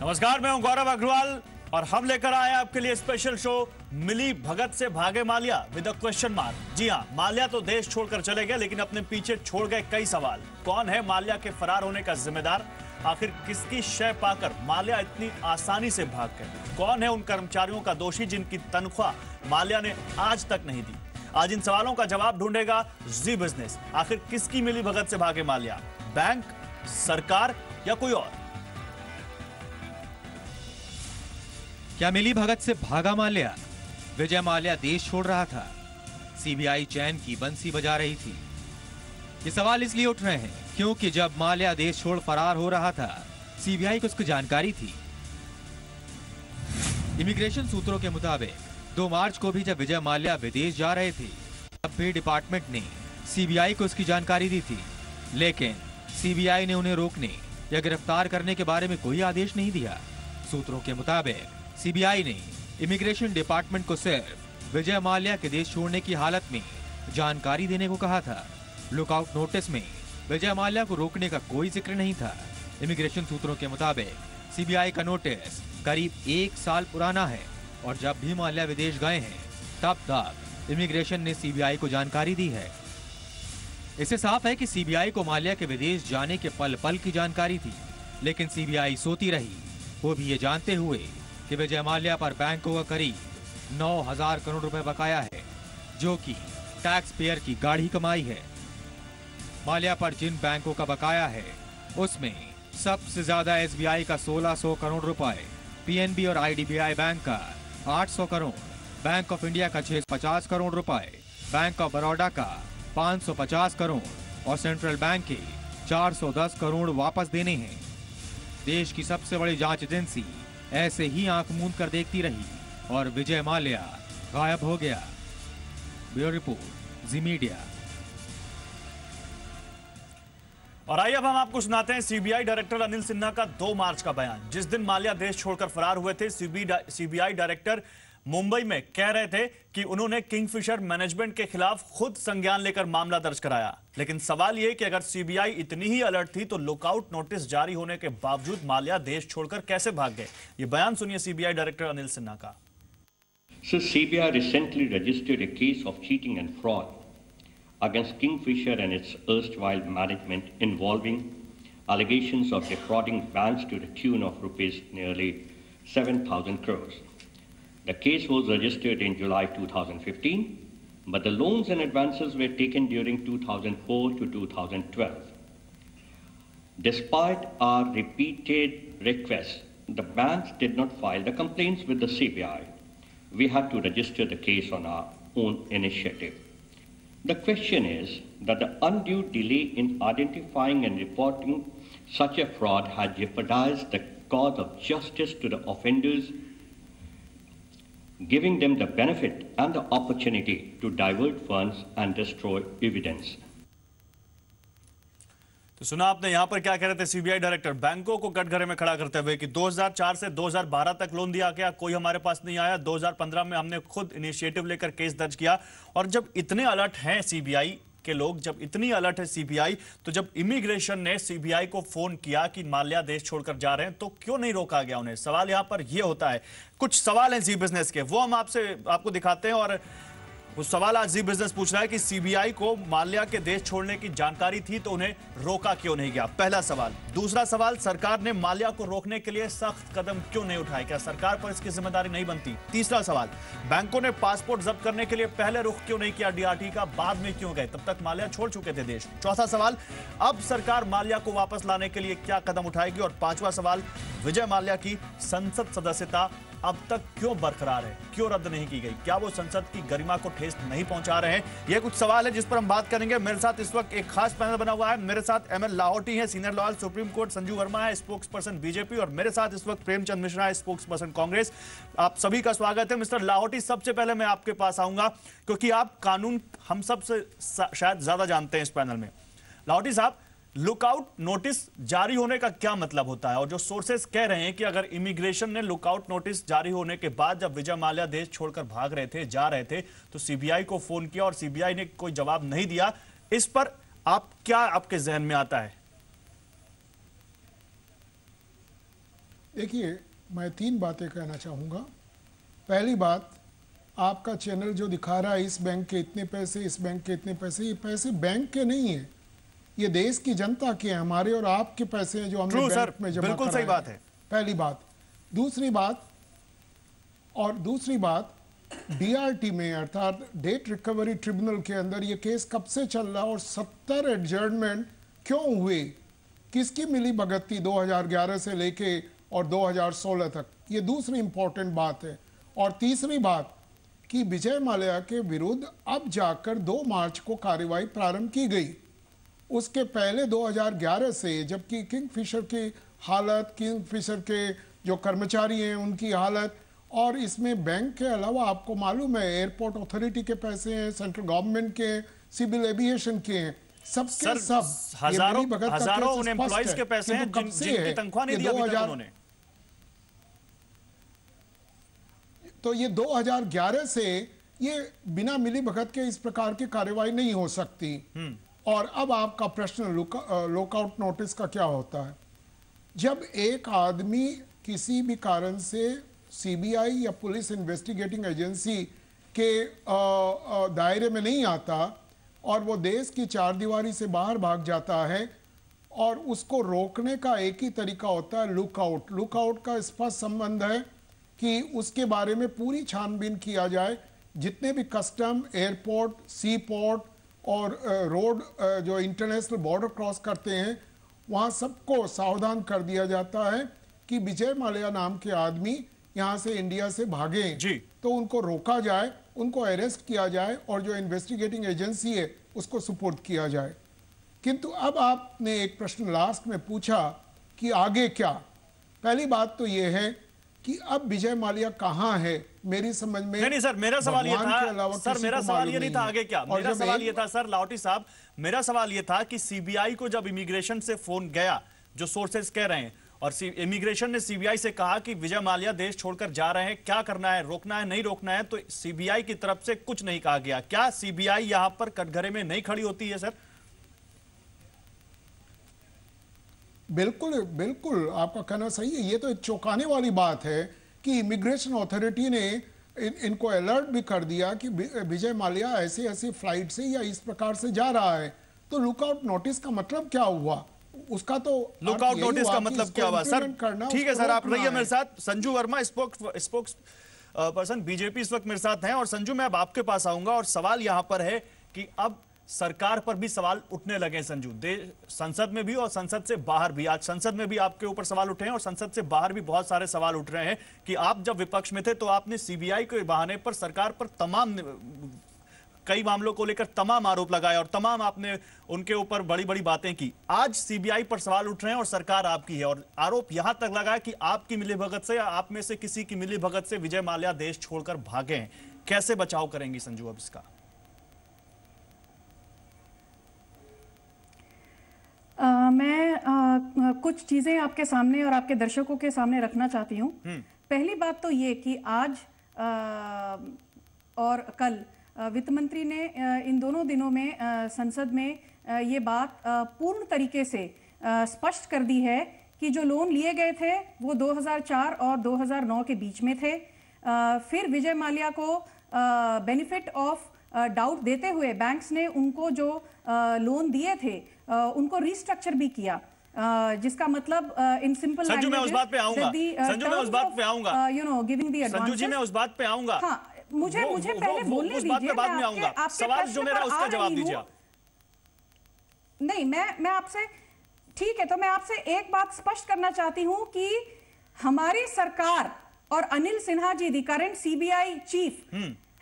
नमस्कार, मैं हूं गौरव अग्रवाल और हम लेकर आए आपके लिए स्पेशल शो मिली भगत से भागे Mallya with a question mark. जी हां, माल्या तो देश छोड़कर चले गए, लेकिन अपने पीछे छोड़ गए कई सवाल। कौन है माल्या के फरार होने का जिम्मेदार? आखिर किसकी शय पाकर माल्या इतनी आसानी से भाग गए? कौन है उन कर्मचारियों का दोषी जिनकी तनख्वाह माल्या ने आज तक नहीं दी? आज इन सवालों का जवाब ढूंढेगा जी बिजनेस। आखिर किसकी मिली भगत से भागे माल्या? बैंक, सरकार या कोई और? क्या मिली भगत से भागा माल्या? विजय माल्या देश छोड़ रहा था, सीबीआई चैन की बंसी बजा रही थी। ये सवाल इसलिए उठ रहे हैं क्योंकि जब माल्या देश छोड़ फरार हो रहा था, सीबीआई को उसकी जानकारी थी। इमिग्रेशन सूत्रों के मुताबिक 2 मार्च को भी जब विजय माल्या विदेश जा रहे थे, तब भी डिपार्टमेंट ने सीबीआई को उसकी जानकारी दी थी, लेकिन सीबीआई ने उन्हें रोकने या गिरफ्तार करने के बारे में कोई आदेश नहीं दिया। सूत्रों के मुताबिक सीबीआई ने इमिग्रेशन डिपार्टमेंट को सिर्फ विजय माल्या के देश छोड़ने की हालत में जानकारी देने को कहा था। लुकआउट नोटिस में विजय माल्या को रोकने का कोई जिक्र नहीं था। इमिग्रेशन सूत्रों के मुताबिक सीबीआई का नोटिस करीब 1 साल पुराना है और जब भी माल्या विदेश गए हैं, तब तक इमिग्रेशन ने सीबीआई को जानकारी दी है। इससे साफ है कि सीबीआई को माल्या के विदेश जाने के पल पल की जानकारी थी, लेकिन सीबीआई सोती रही, वो भी ये जानते हुए कि विजय माल्या पर बैंकों का करीब 9,000 करोड़ रुपए बकाया है, जो कि टैक्स पेयर की गाढ़ी कमाई है। माल्या पर जिन बैंकों का बकाया है, उसमें सबसे ज्यादा एसबीआई का 1,600 करोड़ रुपए, पीएनबी और आईडीबीआई बैंक का 800 करोड़, बैंक ऑफ इंडिया का 650 करोड़ रुपए, बैंक ऑफ बड़ौदा का 550 करोड़ और सेंट्रल बैंक के 410 करोड़ वापस देने हैं। देश की सबसे बड़ी जांच एजेंसी ऐसे ही आंख मूंद कर देखती रही और विजय माल्या गायब हो गया। ब्यूरो रिपोर्ट, जी मीडिया। और आइए अब हम आपको सुनाते हैं सीबीआई डायरेक्टर अनिल सिन्हा का 2 मार्च का बयान। जिस दिन माल्या देश छोड़कर फरार हुए थे, सीबीआई डायरेक्टर मुंबई में कह रहे थे कि उन्होंने किंगफिशर मैनेजमेंट के खिलाफ खुद संज्ञान लेकर मामला दर्ज कराया। लेकिन सवाल यह कि अगर सीबीआई इतनी ही अलर्ट थी तो लुकआउट नोटिस जारी होने के बावजूद माल्या देश छोड़कर कैसे भाग गए? ये बयान सुनिए सीबीआई डायरेक्टर अनिल सिन्हा का। So CBI recently registered a case of cheating and fraud against Kingfisher and its erstwhile management involving allegations of defrauding banks to the tune of rupees nearly 7,000 crores. The case was registered in July 2015, but the loans and advances were taken during 2004 to 2012. Despite our repeated requests, the banks did not file the complaints with the CBI. We had to register the case on our own initiative. The question is that the undue delay in identifying and reporting such a fraud had jeopardized the cause of justice to the offenders, giving them the benefit and the opportunity to divert funds and destroy evidence. तो सुना आपने यहां पर क्या कह रहे थे CBI director? बैंकों को कटघरे में खड़ा करते हुए कि 2004 से 2012 तक लोन दिया गया, कोई हमारे पास नहीं आया। 2015 में हमने खुद इनिशिएटिव लेकर केस दर्ज किया। और जब इतने अलर्ट हैं सीबीआई के लोग, जब इतनी अलर्ट है सीबीआई, तो जब इमिग्रेशन ने सीबीआई को फोन किया कि माल्या देश छोड़कर जा रहे हैं, तो क्यों नहीं रोका गया उन्हें? सवाल यहां पर यह होता है। कुछ सवाल हैं जी बिजनेस के, वो हम आपको दिखाते हैं। और वो सवाल आज जी बिजनेस पूछ रहा है कि सीबीआई को माल्या के देश छोड़ने की जानकारी थी तो उन्हें रोका क्यों नहीं गया? पहला सवाल। दूसरा सवाल, सरकार ने माल्या को रोकने के लिए सख्त कदम क्यों नहीं उठाए? क्या सरकार पर इसकी जिम्मेदारी नहीं बनती? तीसरा सवाल, बैंकों ने पासपोर्ट जब्त करने के लिए पहले रुख क्यों नहीं किया डीआरटी का, बाद में क्यों गए? तब तक माल्या छोड़ चुके थे देश। चौथा सवाल, अब सरकार माल्या को वापस लाने के लिए क्या कदम उठाएगी? और पांचवा सवाल, विजय माल्या की संसद सदस्यता अब तक क्यों बरकरार है, क्यों रद्द नहीं की गई? क्या वो संसद की गरिमा को ठेस नहीं पहुंचा रहे हैं? ये कुछ सवाल है जिस पर हम बात करेंगे। मेरे साथ इस वक्त एक खास पैनल बना हुआ है। मेरे साथ एमएल लाहौटी है, senior lawyer supreme court, Sanju Verma है, स्पोक्स पर्सन बीजेपी, और मेरे साथ इस वक्त प्रेमचंद मिश्रा है, स्पोक्स पर्सन कांग्रेस। आप सभी का स्वागत है। मिस्टर लाहौटी, सबसे पहले मैं आपके पास आऊंगा क्योंकि आप कानून हम सबसे शायद ज्यादा जानते हैं इस पैनल में। लाहौटी साहब, लुकआउट नोटिस जारी होने का क्या मतलब होता है? और जो सोर्सेस कह रहे हैं कि अगर इमिग्रेशन ने लुकआउट नोटिस जारी होने के बाद जब विजय माल्या देश छोड़कर भाग रहे थे, जा रहे थे, तो सीबीआई को फोन किया और सीबीआई ने कोई जवाब नहीं दिया, इस पर क्या आपके जहन में आता है? देखिए, मैं 3 बातें कहना चाहूँगा। पहली बात, आपका चैनल जो दिखा रहा है इस बैंक के इतने पैसे, इस बैंक के इतने पैसे, ये पैसे बैंक के नहीं है, ये देश की जनता के हैं, हमारे और आपके पैसे हैं जो हमने बैंक में जमा बिल्कुल सही बात है। पहली बात। दूसरी बात, डीआरटी में अर्थात डेट रिकवरी ट्रिब्यूनल के अंदर ये केस कब से चल रहा और 70 एडजर्नमेंट क्यों हुए, किसकी मिली भगत थी 2011 से लेके और 2016 तक, ये दूसरी इंपॉर्टेंट बात है। और तीसरी बात कि विजय माल्या के विरुद्ध अब जाकर 2 मार्च को कार्रवाई प्रारंभ की गई। उसके पहले 2011 से, जबकि किंगफिशर की हालत, किंगफिशर के जो कर्मचारी हैं उनकी हालत, और इसमें बैंक के अलावा आपको मालूम है एयरपोर्ट अथॉरिटी के पैसे हैं, सेंट्रल गवर्नमेंट के, सिविल एविएशन के हैं, सबके सब हजारों उन एम्प्लॉइज के पैसे हैं जिनकी तनख्वाह नहीं दी अभी तक उन्होंने। तो ये 2011 से ये बिना मिली भगत के इस प्रकार की कार्रवाई नहीं हो सकती। और अब आपका प्रश्न लुकआउट नोटिस का क्या होता है। जब एक आदमी किसी भी कारण से सीबीआई या पुलिस इन्वेस्टिगेटिंग एजेंसी के दायरे में नहीं आता और वो देश की चारदीवारी से बाहर भाग जाता है, और उसको रोकने का एक ही तरीका होता है लुकआउट। लुकआउट का स्पष्ट संबंध है कि उसके बारे में पूरी छानबीन किया जाए, जितने भी कस्टम, एयरपोर्ट, सी पोर्ट और रोड जो इंटरनेशनल बॉर्डर क्रॉस करते हैं, वहाँ सबको सावधान कर दिया जाता है कि विजय माल्या नाम के आदमी यहाँ से इंडिया से भागे जी, तो उनको रोका जाए, उनको अरेस्ट किया जाए और जो इन्वेस्टिगेटिंग एजेंसी है उसको सुपुर्द किया जाए। किंतु अब आपने एक प्रश्न लास्ट में पूछा कि आगे क्या। पहली बात तो ये है कि अब विजय माल्या कहाँ है, मेरी समझ में नहीं सर, मेरा सवाल ये था सर, मेरा सवाल ये नहीं था आगे क्या, मेरा सवाल ये था सर लाहौटी साहब, मेरा सवाल ये था कि सीबीआई को जब इमिग्रेशन से फोन गया, जो सोर्सेज कह रहे हैं, और इमिग्रेशन ने सीबीआई से कहा कि विजय माल्या देश छोड़कर जा रहे हैं, क्या करना है, रोकना है, नहीं रोकना है, तो सीबीआई की तरफ से कुछ नहीं कहा गया। क्या सीबीआई यहां पर कटघरे में नहीं खड़ी होती है सर? बिल्कुल बिल्कुल, आपका कहना सही है। ये तो एक चौंकाने वाली बात है कि इमिग्रेशन अथॉरिटी ने इनको अलर्ट भी कर दिया कि विजय माल्या ऐसे ऐसे फ्लाइट से या इस प्रकार से जा रहा है। तो लुकआउट नोटिस का मतलब क्या हुआ? उसका तो लुकआउट नोटिस का मतलब क्या हुआ सर? ठीक है सर, आप रहिए मेरे साथ। Sanju Verma, spokes person BJP इस वक्त मेरे साथ हैं। और संजू, मैं अब आपके पास आऊंगा और सवाल यहां पर है कि अब सरकार पर भी सवाल उठने लगे संजू, संसद में भी और संसद से बाहर भी। आज संसद में भी आपके ऊपर सवाल उठे हैं और संसद से बाहर भी बहुत सारे सवाल उठ रहे हैं कि आप जब विपक्ष में थे तो आपने सीबीआई के बहाने पर सरकार पर तमाम कई मामलों को लेकर तमाम आरोप लगाए और तमाम आपने उनके ऊपर बड़ी बड़ी बातें की। आज सीबीआई पर सवाल उठ रहे हैं और सरकार आपकी है, और आरोप यहां तक लगा कि आपकी मिलीभगत से या आप में से किसी की मिलीभगत से विजय माल्या देश छोड़कर भागे हैं। कैसे बचाव करेंगी संजू अब इसका? मैं कुछ चीजें आपके सामने और आपके दर्शकों के सामने रखना चाहती हूँ। पहली बात तो ये कि आज और कल वित्त मंत्री ने इन दोनों दिनों में संसद में ये बात पूर्ण तरीके से स्पष्ट कर दी है कि जो लोन लिए गए थे वो 2004 और 2009 के बीच में थे। फिर विजय माल्या को बेनिफिट ऑफ डाउट देते हुए बैंक्स ने उनको जो लोन दिए थे उनको रिस्ट्रक्चर भी किया, जिसका मतलब इन सिंपल संजू मैं उस बात पे आऊंगा, संजू मैं उस बात पे आऊंगा, you know giving the advance. Sanju ji मैं उस बात पे आऊंगा। हाँ, मुझे पहले बोलने दीजिए, बाद में आऊंगा। सवाल जो मेरा उसका जवाब दीजिए। नहीं, मैं आपसे, ठीक है, तो मैं आपसे एक बात स्पष्ट करना चाहती हूं कि हमारी सरकार और Anil Sinha ji, the current CBI chief,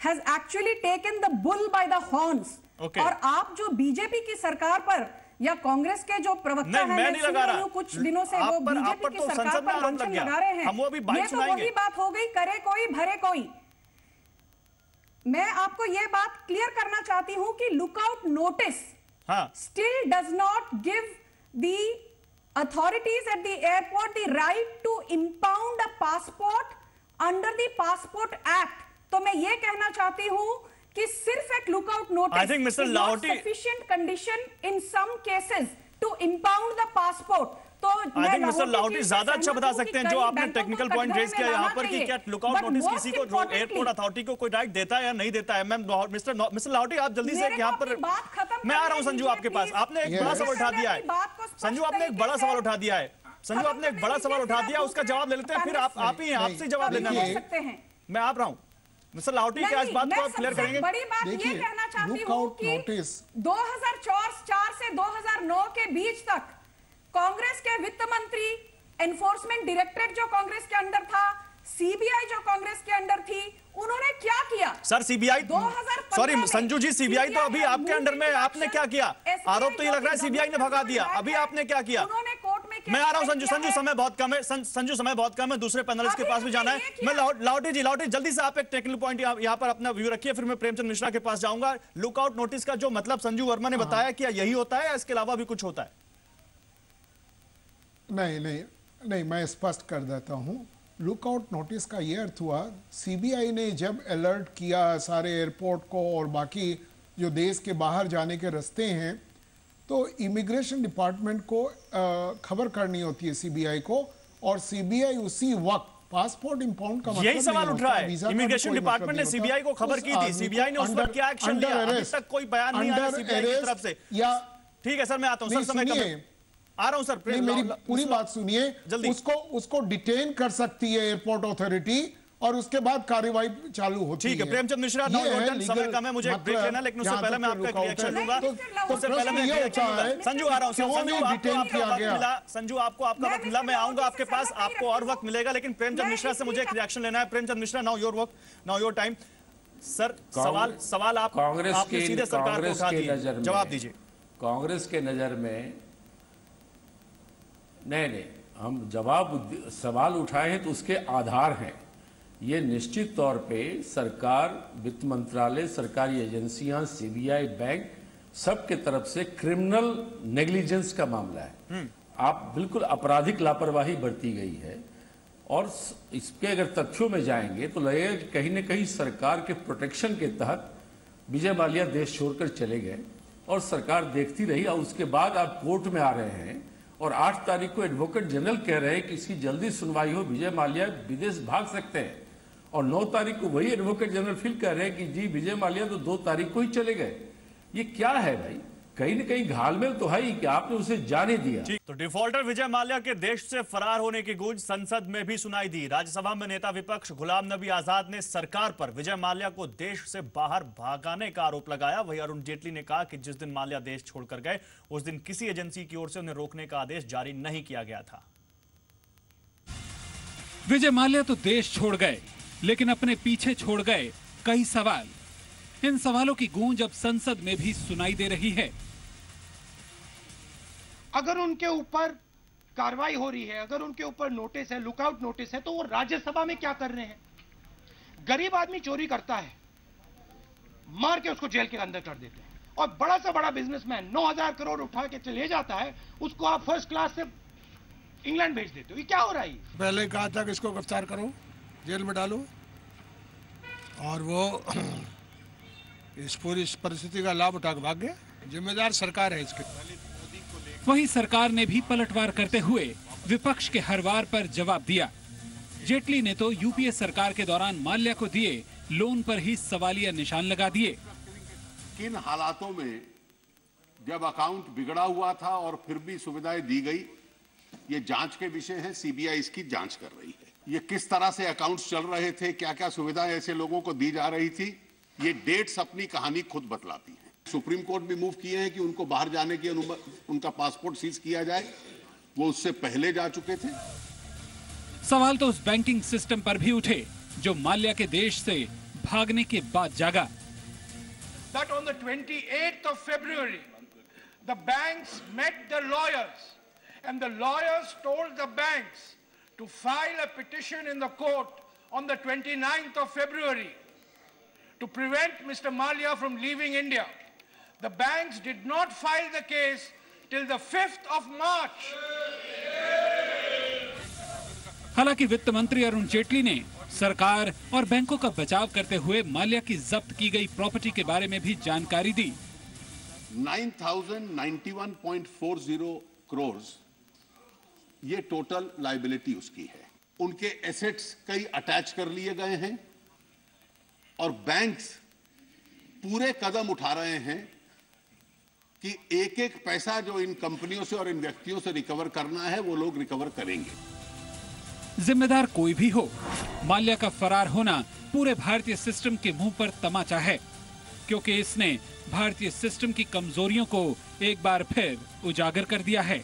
has actually taken the bull by the horns. और आप जो बीजेपी की सरकार पर या कांग्रेस के जो प्रवक्ता हैं, मैं नहीं लगा रहा, कुछ दिनों से वो बीजेपी की सरकार पर लांछन लगा रहे हैं, ये तो वही बात हो गई, करे कोई भरे कोई। मैं आपको यह बात क्लियर करना चाहती हूं कि lookout notice still does not give the authorities at the airport the right to impound a passport under the passport act. तो मैं ये कहना चाहती हूं कि सिर्फ एक lookout notice I think Mr. Laoti sufficient condition in some cases to impound the passport. तो आई थिंक मिस्टर लाहौटी ज्यादा अच्छा बता सकते हैं जो आपने टेक्निकल पॉइंट रेज किया यहाँ पर कि क्या लुकआउट नोटिस किसी को एयरपोर्ट अथॉरिटी को कोई राइट देता है या नहीं देता है। मैम मिस्टर लाहौटी आप जल्दी से यहाँ पर, मैं आ रहा हूँ संजू आपके पास। आपने एक बड़ा सवाल उठा दिया है संजू, आपने एक बड़ा सवाल उठा दिया है संजू, आपने एक बड़ा सवाल उठा दिया, उसका जवाब ले लेते हैं, फिर आप ही आपसे जवाब लेना है। मैं आप रहा हूँ मिस्टर लाहौटी की आज बात को आप क्लियर करेंगे। बड़ी बात ये कहना चाहती हूँ कि 2004 से 2009 के बीच तक कांग्रेस के वित्त मंत्री, एनफोर्समेंट डायरेक्टरेट जो कांग्रेस के अंडर था, सीबीआई जो कांग्रेस के अंडर थी, उन्होंने क्या किया? सर सीबीआई, सॉरी संजू जी, सीबीआई तो अभी आपके अंडर में, आपने क्या किया? आरोप तो ये लग रहा है सीबीआई ने भगा दिया, अभी आपने क्या किया? उन्होंने कोर्ट में मैं आ रहा हूं संजू, समय बहुत कम है संजू, समय बहुत कम है, दूसरे पैनलिस्ट के पास भी जाना है। मैं लाहौटी जी जल्दी से आप एक टेक्निकल पॉइंट यहाँ पर अपना व्यू रखिए, फिर मैं प्रेमचंद मिश्रा के पास जाऊंगा। लुकआउट नोटिस का जो मतलब संजू वर्मा ने बताया, क्या यही होता है या इसके अलावा भी कुछ होता है? नहीं, मैं स्पष्ट कर देता हूं। लुकआउट नोटिस का यह अर्थ हुआ, सीबीआई ने जब अलर्ट किया सारे एयरपोर्ट को और बाकी जो देश के बाहर जाने के रास्ते हैं, तो इमिग्रेशन डिपार्टमेंट को खबर करनी होती है सीबीआई को, और सीबीआई उसी वक्त पासपोर्ट इंपाउंड का मतलब यही सवाल उठ रहा है। इमिग्रेशन डिपार्टमेंट ने सीबीआई को खबर की थी, सीबीआई ने उस पर क्या एक्शन लिया? अभी तक कोई बयान नहीं आया सीबीआई की तरफ से। या ठीक है सर, मैं आता हूं सर, समय कम आ रहा हूं सर। मेरी पूरी बात सुनिए। उसको डिटेन कर सकती है एयरपोर्ट अथॉरिटी और उसके बाद कार्रवाई चालू होती है। ठीक है प्रेमचंद मिश्रा, समय कम है, मुझे ब्रेक लेना, लेकिन उससे पहले मैं आपका रिएक्शन लूंगा। उससे पहले मैं संजू आ रहा हूं। संजू आपको आपका वक्त मिला, मैं आऊंगा आपके पास, आपको और वक्त मिलेगा, लेकिन प्रेमचंद मिश्रा से मुझे एक रिएक्शन लेना है। प्रेमचंद मिश्रा, नाउ योर वक्त, नाउ योर टाइम। सर सवाल आपने सीधे सरकार को उठा दिया, जवाब दीजिए। कांग्रेस के नजर में नहीं, हम सवाल उठाए हैं तो उसके आधार हैं। ये निश्चित तौर पे सरकार, वित्त मंत्रालय, सरकारी एजेंसियां, सीबीआई, बैंक, सबके तरफ से क्रिमिनल नेग्लिजेंस का मामला है। आप बिल्कुल आपराधिक लापरवाही बरती गई है, और इसके अगर तथ्यों में जाएंगे तो लगेगा कि कहीं न कहीं सरकार के प्रोटेक्शन के तहत विजय माल्या देश छोड़कर चले गए और सरकार देखती रही, और उसके बाद आप कोर्ट में आ रहे हैं और 8 तारीख को एडवोकेट जनरल कह रहे हैं कि इसकी जल्दी सुनवाई हो, विजय माल्या विदेश भाग सकते हैं, और 9 तारीख को वही एडवोकेट जनरल फिर कह रहे हैं कि जी विजय माल्या तो 2 तारीख को ही चले गए। ये क्या है भाई? कहीं न कहीं घालमेल तो है ही कि आपने उसे जाने दिया। तो डिफॉल्टर विजय माल्या के देश से फरार होने की गूंज संसद में भी सुनाई दी। राज्यसभा में नेता विपक्ष गुलाम नबी आजाद ने सरकार पर विजय माल्या को देश से बाहर भागाने का आरोप लगाया। वहीं अरुण जेटली ने कहा कि जिस दिन माल्या देश छोड़कर गए, उस दिन किसी एजेंसी की ओर से उन्हें रोकने का आदेश जारी नहीं किया गया था। विजय माल्या तो देश छोड़ गए, लेकिन अपने पीछे छोड़ गए कई सवाल। इन सवालों की गूंज अब संसद में भी सुनाई दे रही है। अगर उनके ऊपर कार्रवाई हो रही है, अगर उनके ऊपर नोटिस है, लुकआउट नोटिस है, तो वो राज्यसभा में क्या कर रहे हैं? गरीब आदमी चोरी करता है, मार के उसको जेल के अंदर कर देते हैं, और बड़ा से बड़ा बिजनेसमैन 9,000 करोड़ उठा के चले जाता है, उसको आप फर्स्ट क्लास से इंग्लैंड भेज देते हो। ये क्या हो रहा है? पहले कहा था कि इसको गिरफ्तार करो, जेल में डालो, और वो इस पूरी परिस्थिति का लाभ उठा के भाग गया। जिम्मेदार सरकार है इसके। वहीं सरकार ने भी पलटवार करते हुए विपक्ष के हर वार पर जवाब दिया। जेटली ने तो यूपीए सरकार के दौरान माल्या को दिए लोन पर ही सवालिया निशान लगा दिए। किन हालातों में जब अकाउंट बिगड़ा हुआ था और फिर भी सुविधाएं दी गई, ये जांच के विषय है। सीबीआई इसकी जांच कर रही है। ये किस तरह से अकाउंट्स चल रहे थे, क्या क्या सुविधाएं ऐसे लोगों को दी जा रही थी, ये डेट्स अपनी कहानी खुद बतलाती है। सुप्रीम कोर्ट भी मूव किए हैं कि उनको बाहर जाने की उनका पासपोर्ट सीज किया जाए, वो उससे पहले जा चुके थे। सवाल तो उस बैंकिंग सिस्टम पर भी उठे जो माल्या के देश से भागने के बाद जागा। That on the 28th of February, the banks met the lawyers, and the lawyers told the banks to file a petition in the court on the 29th of February to prevent Mr. Malia from leaving India. The banks did not file the case till the 5th of March. हालांकि वित्त मंत्री अरुण जेटली ने सरकार और बैंकों का बचाव करते हुए माल्या की जब्त की गई प्रॉपर्टी के बारे में भी जानकारी दी। 9,091.40 करोड़ ये टोटल लायबिलिटी उसकी है। उनके एसेट्स कई अटैच कर लिए गए हैं और बैंक्स पूरे कदम उठा रहे हैं कि एक एक पैसा जो इन कंपनियों से और इन व्यक्तियों से रिकवर करना है वो लोग रिकवर करेंगे। जिम्मेदार कोई भी हो, माल्या का फरार होना पूरे भारतीय सिस्टम के मुंह पर तमाचा है, क्योंकि इसने भारतीय सिस्टम की कमजोरियों को एक बार फिर उजागर कर दिया है।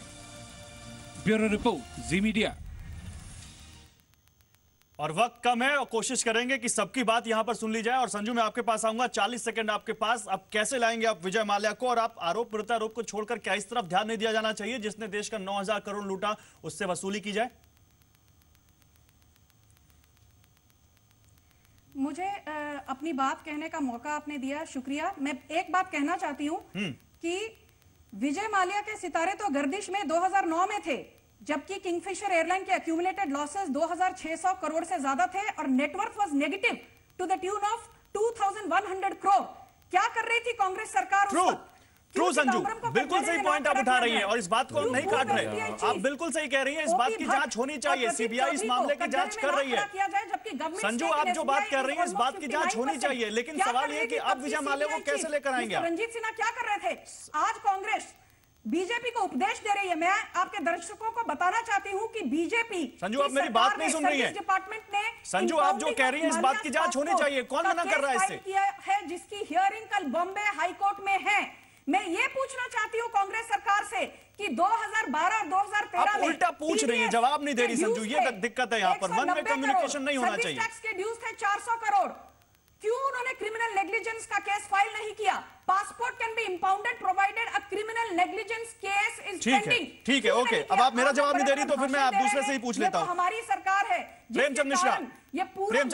ब्यूरो रिपोर्ट, जी मीडिया। और वक्त कम है और कोशिश करेंगे कि सबकी बात यहां पर सुन ली जाए। और संजू, मैं आपके पास आऊंगा, 40 सेकंड आपके पास। अब कैसे लाएंगे आप विजय माल्या को, और आप आरोप प्रत्यारोप को छोड़कर क्या इस तरफ ध्यान नहीं दिया जाना चाहिए जिसने देश का 9,000 करोड़ लूटा, उससे वसूली की जाए? मुझे अपनी बात कहने का मौका आपने दिया, शुक्रिया। मैं एक बात कहना चाहती हूं कि विजय माल्या के सितारे तो गर्दिश में 2009 में थे, जबकि किंगफिशर एयरलाइन के एक्यूमुलेटेड लॉसेस 2,600 करोड़ से ज्यादा थे और net worth was negative to the tune of 2,100 crore. क्या कर रही थी कांग्रेस सरकार उस वक्त? ट्रू संजू, बिल्कुल सही पॉइंट आप उठा रही हैं और इस बात को हम नहीं काट रहे। आप बिल्कुल सही कह रही हैं, इस बात की जांच होनी चाहिए। सीबीआई इस मामले की जांच कर रही है। संजू, आप जो बात कर रही हैं इस बात की जांच होनी चाहिए, लेकिन सवाल ये कि अब विजय माल्या को कैसे लेकर आएंगे? रणजीत सिन्हा क्या कर रहे थे? आज कांग्रेस बीजेपी को उपदेश दे रही है। मैं आपके दर्शकों को बताना चाहती हूं कि बीजेपी, संजू आप मेरी बात नहीं सुन रही हैं। डिपार्टमेंट ने, संजू आप जो कह रही हैं इस बात की जांच होनी चाहिए। कौन मना कर रहा है इससे? किया है जिसकी हियरिंग कल बॉम्बे हाई कोर्ट में है। मैं ये पूछना चाहती हूँ कांग्रेस सरकार से कि 2012 और 2013 आप उल्टा पूछ रही हैं, जवाब नहीं दे रही संजू। ये दिक्कत है यहाँ पर, वन वे कम्युनिकेशन नहीं होना चाहिए। टैक्स के ड्यूज थे 400 करोड़। क्यों उन्होंने क्रिमिनल नेग्लिजेंस का केस फाइल नहीं किया? Passport can be impounded provided a criminal negligence case is pending. ठीक है, ओके। अब आप मेरा जवाब नहीं दे रही तो फिर मैं आप दूसरे से ही पूछ लेता हूँ। हमारी सरकार है प्रेमचंद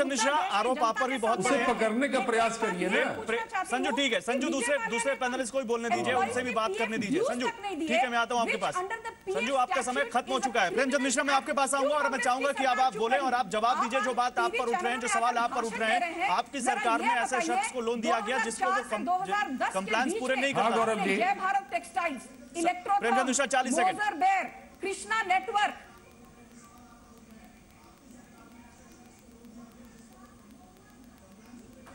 मिश्रा, आरोप आप पर भी बहुत बड़े हैं। पकड़ने का प्रयास करिए ना संजू। ठीक है संजू, दूसरे पैनलिस्ट को भी बोलने दीजिए, उनसे भी बात करने दीजिए। संजू ठीक है, मैं आता हूं आपके पास। संजू आपका समय खत्म हो चुका है। प्रेमचंद मिश्रा, मैं आपके पास आऊंगा और मैं चाहूंगा कि अब आप बोले और आप जवाब दीजिए जो बात आप पर उठ रहे हैं, जो सवाल आप पर उठ रहे हैं। आपकी सरकार में ऐसे शख्स को लोन दिया गया जिसको कंप्लायंस पूरे नहीं करता। जय Bharat textiles, Premchand Mishra 40 second. Krishna network.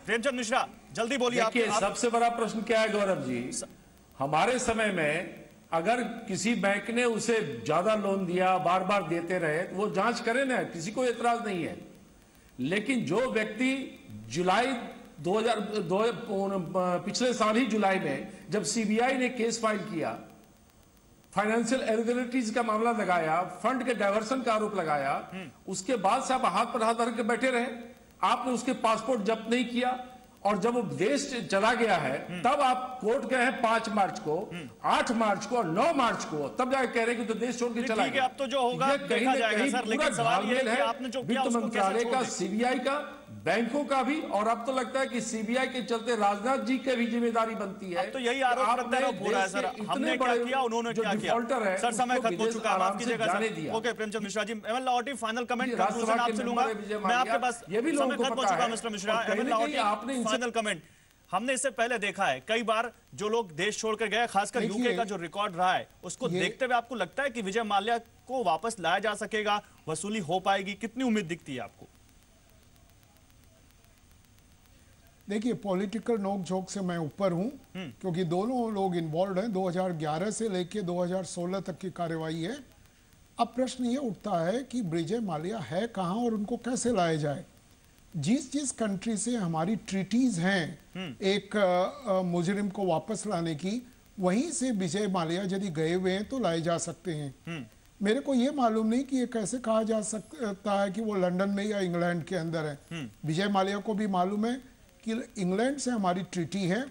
Premchand Mishra जल्दी बोलिए। देखिए सबसे बड़ा प्रश्न क्या है गौरव जी, हमारे समय में अगर किसी बैंक ने उसे ज्यादा लोन दिया, बार बार देते रहे, तो वो जांच करे ना, किसी को एतराज नहीं है। लेकिन जो व्यक्ति जुलाई 2000 पिछले साल ही जुलाई में जब सीबीआई ने केस फाइल किया, फाइनेंशियल इरेगुलरिटीज का मामला लगाया, फंड के डायवर्सन का आरोप लगाया, उसके बाद से आप हाथ पर हाथ धर के बैठे रहे। आपने उसके पासपोर्ट जब्त नहीं किया और जब वो विदेश चला गया है तब आप कोर्ट गए हैं 5 मार्च को, 8 मार्च को और 9 मार्च को, तब जाकर कह रहे कि तो देश छोड़ के चला गया। अब तो जो होगा देखा जाएगा सर, लेकिन सवाल ये है कि आपने जो किया वित्त मंत्रालय का, सीबीआई का, बैंकों का भी, और अब तो लगता है कि सीबीआई के चलते राजनाथ जी की भी जिम्मेदारी बनती है। तो यही आरोप प्रत्यारोप हो रहा है सर, हमने क्या किया, उन्होंने क्या किया। सर समय खत्म हो चुका है, माफ कीजिएगा sir. Okay Premchand Mishra ji, ML Lahoti final comment conclusion आपसे लूंगा मैं आपके पास। समय खत्म हो चुका mister Mishra. ML Lahoti final comment. हमने इससे पहले देखा है कई बार जो लोग देश छोड़कर गए, खासकर यूके का जो रिकॉर्ड रहा है, उसको देखते हुए आपको लगता है कि विजय माल्या को वापस लाया जा सकेगा, वसूली हो पाएगी? कितनी उम्मीद दिखती है आपको? देखिए पॉलिटिकल नोक-झोंक से मैं ऊपर हूं, क्योंकि दोनों लोग इन्वॉल्व हैं। 2011 से लेकर 2016 तक की कार्यवाही है। अब प्रश्न ये उठता है कि विजय माल्या है कहां और उनको कैसे लाया जाए। जिस कंट्री से हमारी ट्रीटीज हैं एक मुजरिम को वापस लाने की, वहीं से विजय माल्या यदि गए हुए हैं तो लाए जा सकते हैं। मेरे को ये मालूम नहीं कि ये कैसे कहा जा सकता है कि वो लंदन में या इंग्लैंड के अंदर है। विजय माल्या को भी मालूम है कि इंग्लैंड से हमारी ट्रीटी है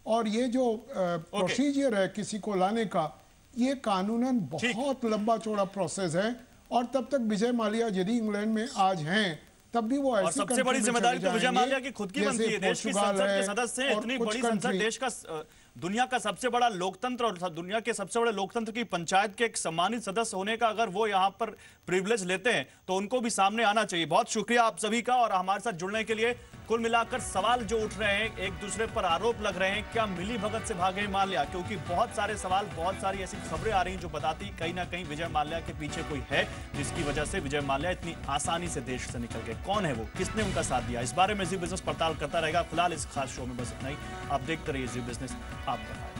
और ये जो प्रोसीजर है किसी को लाने का, ये कानूनन बहुत लंबा चौड़ा प्रोसेस है। और तब तक विजय माल्या यदि इंग्लैंड में आज हैं तब भी वो ऐसी सबसे बड़ी जिम्मेदारी तो विजय माल्या की खुद की बनती है। देश की संसद के सदस्य हैं, इतनी बड़ी संसद, देश का दुनिया का सबसे बड़ा लोकतंत्र और दुनिया के सबसे बड़े लोकतंत्र की पंचायत के एक सम्मानित सदस्य होने का अगर वो यहाँ पर प्रिविलेज लेते हैं तो उनको भी सामने आना चाहिए। बहुत शुक्रिया आप सभी का और हमारे साथ जुड़ने के लिए। कुल मिलाकर सवाल जो उठ रहे हैं, एक दूसरे पर आरोप लग रहे हैं, क्या मिली भगत से भागे माल्या? क्योंकि बहुत सारे सवाल, बहुत सारी ऐसी खबरें आ रही हैं जो बताती कहीं ना कहीं विजय माल्या के पीछे कोई है, जिसकी वजह से विजय माल्या इतनी आसानी से देश से निकल गए। कौन है वो, किसने उनका साथ दिया? इस बारे में जी बिजनेस पड़ताल करता रहेगा। फिलहाल इस खास शो में बस इतना ही। आप देखते रहिए जी बिजनेस, आपका